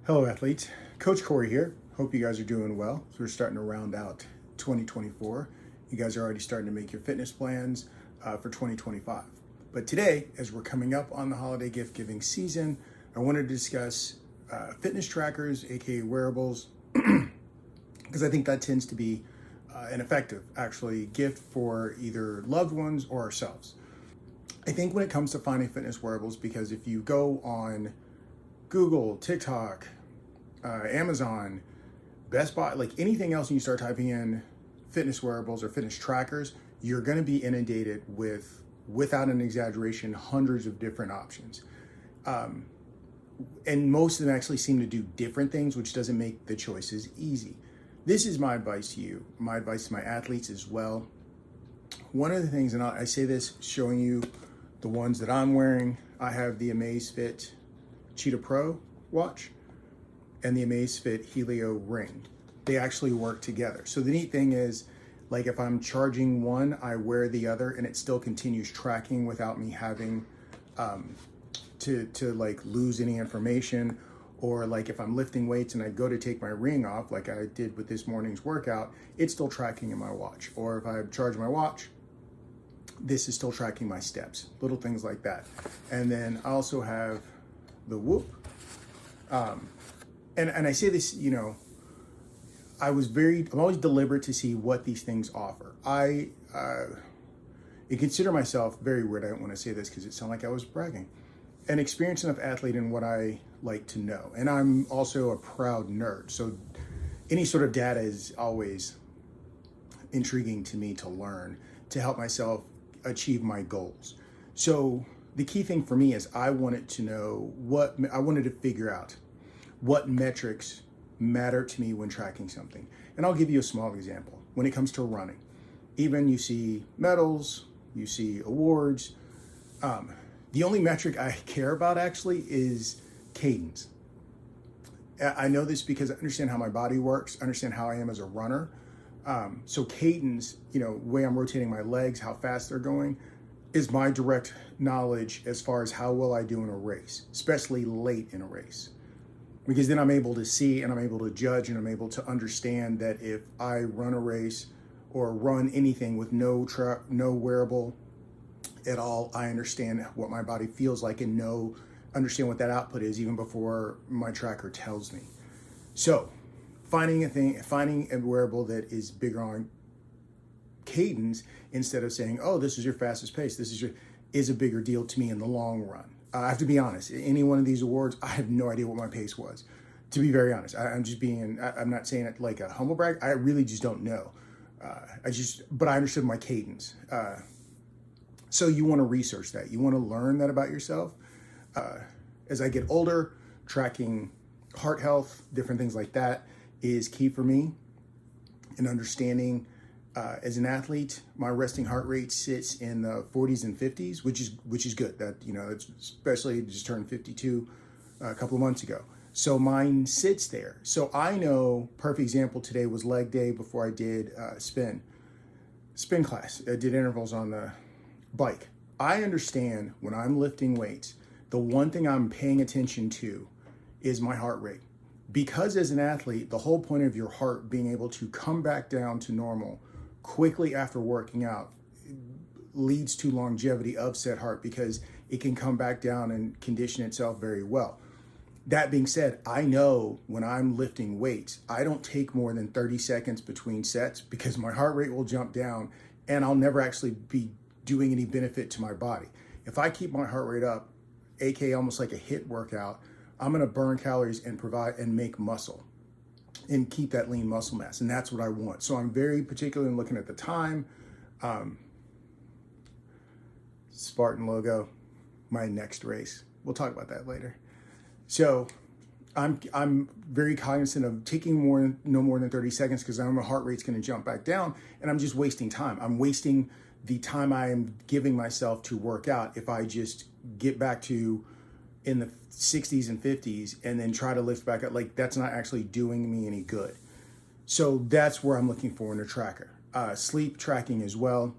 Hello athletes, Coach Corey here. Hope you guys are doing well. So we're starting to round out 2024. You guys are already starting to make your fitness plans for 2025. But today, as we're coming up on the holiday gift giving season, I wanted to discuss fitness trackers, aka wearables, because I think that tends to be an effective actually gift for either loved ones or ourselves. I think when it comes to finding fitness wearables, because if you go on Google, TikTok, Amazon, Best Buy, like anything else, and you start typing in fitness wearables or fitness trackers, you're going to be inundated with, without an exaggeration, hundreds of different options. And most of them actually seem to do different things, which doesn't make the choices easy. This is my advice to you, my advice to my athletes as well. One of the things, and I say this showing you the ones that I'm wearing, I have the Amazfit Cheetah Pro watch and the Amazfit Helio ring. They actually work together. So the neat thing is, like if I'm charging one, I wear the other and it still continues tracking without me having to like lose any information. Or like if I'm lifting weights and I go to take my ring off, like I did with this morning's workout, it's still tracking in my watch. Or if I charge my watch, this is still tracking my steps, little things like that. And then I also have the Whoop. And I say this, you know, I'm always deliberate to see what these things offer. I consider myself very weird. I don't want to say this because it sounds like I was bragging. An experienced enough athlete in what I like to know. And I'm also a proud nerd. So any sort of data is always intriguing to me to learn, to help myself achieve my goals. So the key thing for me is I wanted to figure out what metrics matter to me when tracking something. And I'll give you a small example. When it comes to running, even you see medals, you see awards. The only metric I care about actually is cadence. I know this because I understand how my body works, understand how I am as a runner. So cadence, you know, way I'm rotating my legs, how fast they're going, is my direct knowledge as far as how well I do in a race, especially late in a race. Because then I'm able to see and I'm able to judge and I'm able to understand that if I run a race or run anything with no wearable at all, I understand what my body feels like and understand what that output is even before my tracker tells me. So finding a wearable that is bigger on cadence instead of saying, oh, this is your fastest pace, is a bigger deal to me in the long run. I have to be honest, any one of these awards, I have no idea what my pace was. To be very honest, I'm not saying it like a humble brag. I really just don't know. But I understood my cadence. So you want to research that. You want to learn that about yourself. As I get older, tracking heart health, different things like that is key for me. And understanding as an athlete, my resting heart rate sits in the 40s and 50s, which is good. That, you know, it's especially just turned 52 a couple of months ago. So mine sits there. So I know, perfect example today was leg day before I did spin class. I did intervals on the bike. I understand when I'm lifting weights, the one thing I'm paying attention to is my heart rate. Because as an athlete, the whole point of your heart being able to come back down to normal quickly after working out leads to longevity of said heart because it can come back down and condition itself very well. That being said, I know when I'm lifting weights, I don't take more than 30 seconds between sets because my heart rate will jump down and I'll never actually be doing any benefit to my body. If I keep my heart rate up, aka almost like a HIIT workout, I'm gonna burn calories and provide and make muscle and keep that lean muscle mass. And that's what I want. So I'm very particular in looking at the time. Spartan logo, my next race. We'll talk about that later. So I'm very cognizant of taking no more than 30 seconds because I know my heart rate's gonna jump back down and I'm just wasting time. I'm wasting the time I am giving myself to work out if I just get back to in the 60s and 50s and then try to lift back up. Like that's not actually doing me any good. So that's where I'm looking for in a tracker. Sleep tracking as well.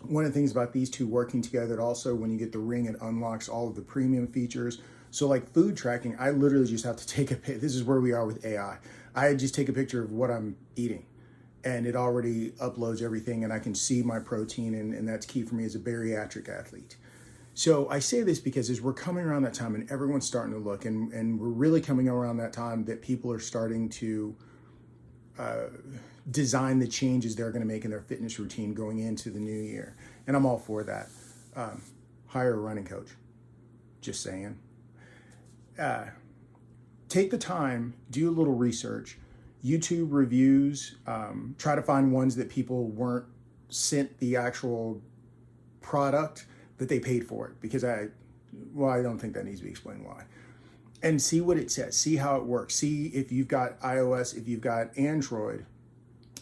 One of the things about these two working together, also when you get the ring, it unlocks all of the premium features. So like food tracking, I literally just have to take a pic. This is where we are with AI. I just take a picture of what I'm eating and it already uploads everything and I can see my protein, and that's key for me as a bariatric athlete. So I say this because as we're coming around that time and everyone's starting to look, and we're really coming around that time that people are starting to design the changes they're going to make in their fitness routine going into the new year. And I'm all for that. Hire a running coach. Just saying. Take the time, do a little research, YouTube reviews, try to find ones that people weren't sent the actual product that they paid for it, because I don't think that needs to be explained why. And see what it says, see how it works, see if you've got iOS, if you've got Android,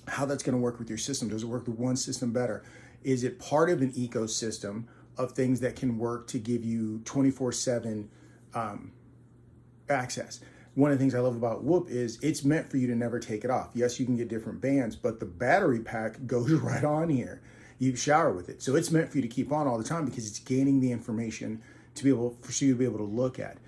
how that's going to work with your system. Does it work with one system better? Is it part of an ecosystem of things that can work to give you 24/7 access? One of the things I love about Whoop is it's meant for you to never take it off. Yes, you can get different bands, but the battery pack goes right on here. You shower with it. So it's meant for you to keep on all the time because it's gaining the information to be able for you to be able to look at.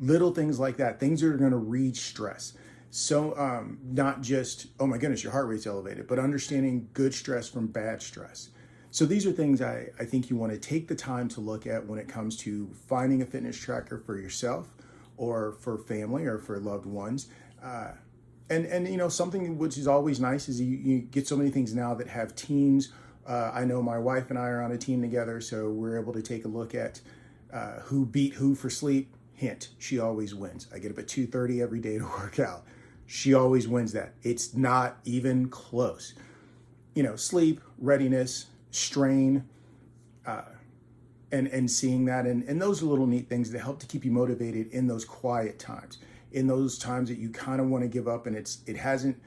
Little things like that, things that are going to read stress. So not just, oh my goodness, your heart rate's elevated, but understanding good stress from bad stress. So these are things I think you want to take the time to look at when it comes to finding a fitness tracker for yourself or for family or for loved ones. And you know, something which is always nice is you get so many things now that have teams. I know my wife and I are on a team together, so we're able to take a look at who beat who for sleep. Hint, she always wins. I get up at 2:30 every day to work out. She always wins that. It's not even close. You know, sleep, readiness, strain, and seeing that. And those are little neat things that help to keep you motivated in those quiet times, in those times that you kind of want to give up and it hasn't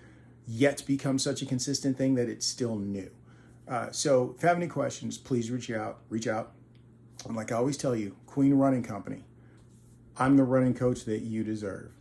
yet become such a consistent thing that it's still new. So if you have any questions, please reach out. And like I always tell you, Queen Running Company, I'm the running coach that you deserve.